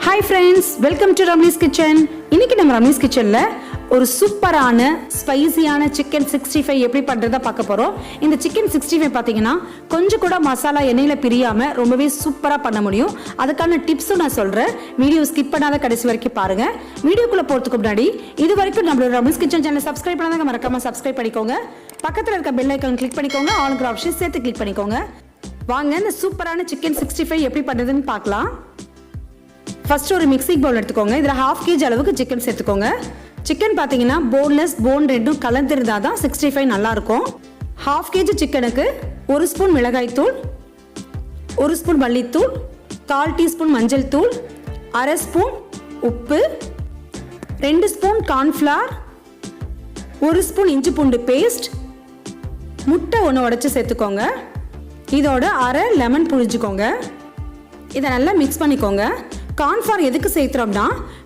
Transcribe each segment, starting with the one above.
Hi friends, welcome to Ramli's Kitchen. இன்னைக்கு நம்ம Ramli's Kitchenல ஒரு சூப்பரான ஸ்பைசியான சிக்கன் 65 எப்படி பண்றதா பார்க்க போறோம். இந்த சிக்கன் 65 பாத்தீங்கன்னா கொஞ்சம் கூட மசாலா எண்ணெயில பிரியாம ரொம்பவே சூப்பரா பண்ண முடியும். அதுக்கான டிப்ஸும் நான் சொல்றேன். வீடியோ ஸ்கிப் பண்ணாத கடைசி வரைக்கும் பாருங்க. வீடியோக்குள்ள போறதுக்கு முன்னாடி இது வரைக்கும் நம்மளோட Ramli's Kitchen சேனலை சப்ஸ்கிரைப் பண்ணாதவங்க மறக்காம சப்ஸ்கிரைப் பண்ணிக்கோங்க. பக்கத்துல இருக்க பெல் ஐகான் கிளிக் பண்ணிக்கோங்க. ஆல்ங்கிற ஆப்ஷன் சேர்த்து கிளிக் பண்ணிக்கோங்க. வாங்க இந்த சூப்பரான சிக்கன் 65 எப்படி பண்றதுன்னு பார்க்கலாம். ஃபர்ஸ்ட் ஒரு மிக்ஸி பவுல் எடுத்துக்கோங்க. இதில் 1/2 kg அளவுக்கு சிக்கன் சேர்த்துக்கோங்க. சிக்கன் பார்த்தீங்கன்னா போன்லெஸ் போன் ரெண்டும் கலந்துருந்தா தான் 65 நல்லாயிருக்கும். 1/2 kg சிக்கனுக்கு 1 ஸ்பூன் மிளகாய்த்தூள், 1 ஸ்பூன் மல்லித்தூள், 1/4 டீஸ்பூன் மஞ்சள் தூள், 1/2 ஸ்பூன் உப்பு, 2 ஸ்பூன் கார்ன்ஃப்ளவர், 1 ஸ்பூன் இஞ்சி பூண்டு பேஸ்ட், முட்டை ஒன்று உடைச்சி சேர்த்துக்கோங்க. இதோட 1/2 லெமன் புழிஞ்சுக்கோங்க. இதை நல்லா மிக்ஸ் பண்ணிக்கோங்க. கார்ன்ஃப்ளவர் எதுக்கு சேர்த்துறோம்னா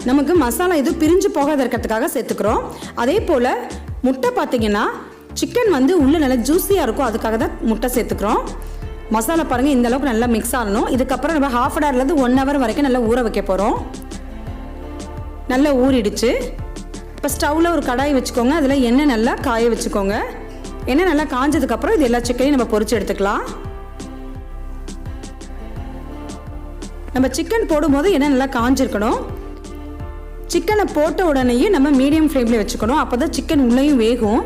நமக்கு மசாலா எதுவும் பிரிஞ்சு போகாத இருக்கிறதுக்காக சேர்த்துக்கிறோம். அதே போல் முட்டை பார்த்தீங்கன்னா சிக்கன் வந்து உள்ளே நல்லா ஜூஸியாக இருக்கும், அதுக்காக தான் முட்டை சேர்த்துக்கிறோம். மசாலா பாருங்கள் இந்த அளவுக்கு நல்லா மிக்ஸ் ஆகணும். இதுக்கப்புறம் நம்ம 1/2 hourலேருந்து 1 hour வரைக்கும் நல்லா ஊற வைக்க போகிறோம். நல்லா ஊறிடுச்சு. இப்போ ஸ்டவ்வில் ஒரு கடாய் வச்சுக்கோங்க. அதில் எண்ணெய் நல்லா காய வச்சுக்கோங்க. எண்ணெய் நல்லா காஞ்சதுக்கப்புறம் இது எல்லா சிக்கனையும் நம்ம பொரிச்சு எடுத்துக்கலாம். நம்ம சிக்கன் போடும்போது எண்ணெய் நல்லா காஞ்சிருக்கணும். சிக்கனை போட்ட உடனேயே நம்ம மீடியம் ஃப்ளேமில் வச்சுக்கணும். அப்போ தான் சிக்கன் உள்ளேயும் வேகும்.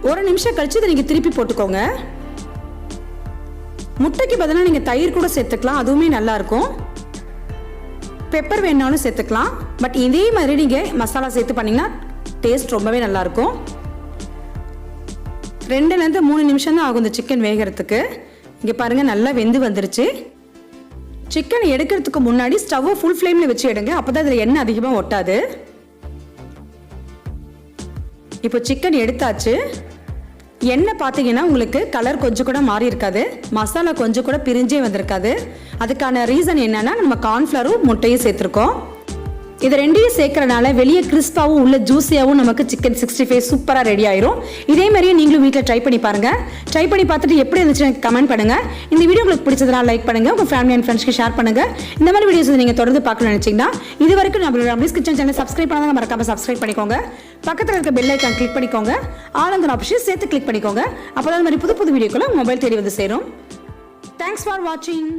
1 நிமிஷம் கழிச்சு இதை நீங்கள் திருப்பி போட்டுக்கோங்க. முட்டைக்கு பதிலாக நீங்கள் தயிர் கூட சேர்த்துக்கலாம், அதுவுமே நல்லாயிருக்கும். பெப்பர் வேணாலும் சேர்த்துக்கலாம். பட் இதே மாதிரி நீங்கள் மசாலா சேர்த்து பண்ணிங்கன்னா டேஸ்ட் ரொம்பவே நல்லாயிருக்கும். 2லேருந்து 3 நிமிஷம் தான் ஆகும் இந்த சிக்கன் வேகிறதுக்கு. இங்கே பாருங்கள் நல்லா வெந்து வந்துருச்சு. சிக்கன் எடுக்கிறதுக்கு முன்னாடி ஸ்டவ்வை ஃபுல் ஃப்ளேமில் வச்சு எடுங்க. அப்போ தான் இதில் எண்ணெய் அதிகமாக ஒட்டாது. இப்போ சிக்கன் எடுத்தாச்சு. எண்ணெய் பார்த்தீங்கன்னா உங்களுக்கு கலர் கொஞ்சம் கூட மாறி இருக்காது, மசாலா கொஞ்சம் கூட பிரிஞ்சே வந்திருக்காது. அதுக்கான ரீசன் என்னன்னா நம்ம கார்ன்ஃப்ளவரும் முட்டையும் சேர்த்துருக்கோம். இது ரெண்டையும் சேர்க்கறனால வெளியே கிறிஸ்பாவும் உள்ள ஜூஸியாகவும் நமக்கு சிக்கன் 65 சூப்பராக ரெடி ஆயிரும். இதே மாதிரியே நீங்களும் வீட்டில் ட்ரை பண்ணி பாருங்க. ட்ரை பண்ணி பார்த்துட்டு எப்படி இருந்துச்சுன்னு கமெண்ட் பண்ணுங்க. இந்த வீடியோ உங்களுக்கு பிடிச்சதுனா லைக் பண்ணுங்க, உங்க ஃபேமிலி அண்ட் ஃப்ரெண்ட்ஸ்க்கு ஷேர் பண்ணுங்க. இந்த மாதிரி வீடியோஸ் நீங்க தொடர்ந்து பார்க்கணும்னு நினைச்சீங்கன்னா இது வரைக்கும் நம்மளோட Ramli's Kitchen சேனலை சப்ஸ்கிரைப் பண்ணாதவங்க மறக்காம சப்ஸ்கிரைப் பண்ணிக்கோங்க. பக்கத்தில் இருக்க பெல் ஐகான் கிளிக் பண்ணிக்கோங்க. ஆல்ங்கிற ஆப்ஷன் சேர்த்து கிளிக் பண்ணிக்கோங்க. அப்போதான் இந்த மாதிரி புது புது வீடியோக்களை மொபைல் தேடி வந்து சேரும். தேங்க்ஸ் ஃபார் வாட்சிங்.